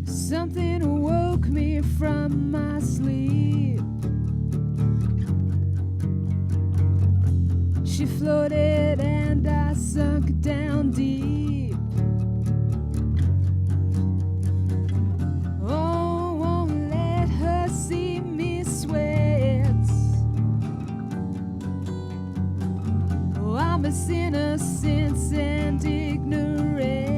Something awoke me from my sleep. She floated and I sunk down deep. Oh, won't let her see me sweat. Oh, I miss innocence and ignorance.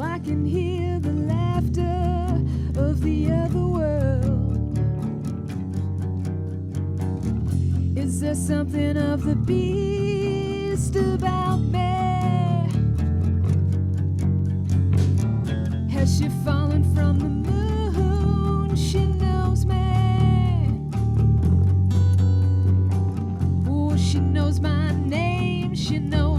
I can hear the laughter of the other world. Is there something of the beast about me? Has she fallen from the moon? She knows me. Oh, she knows my name. She knows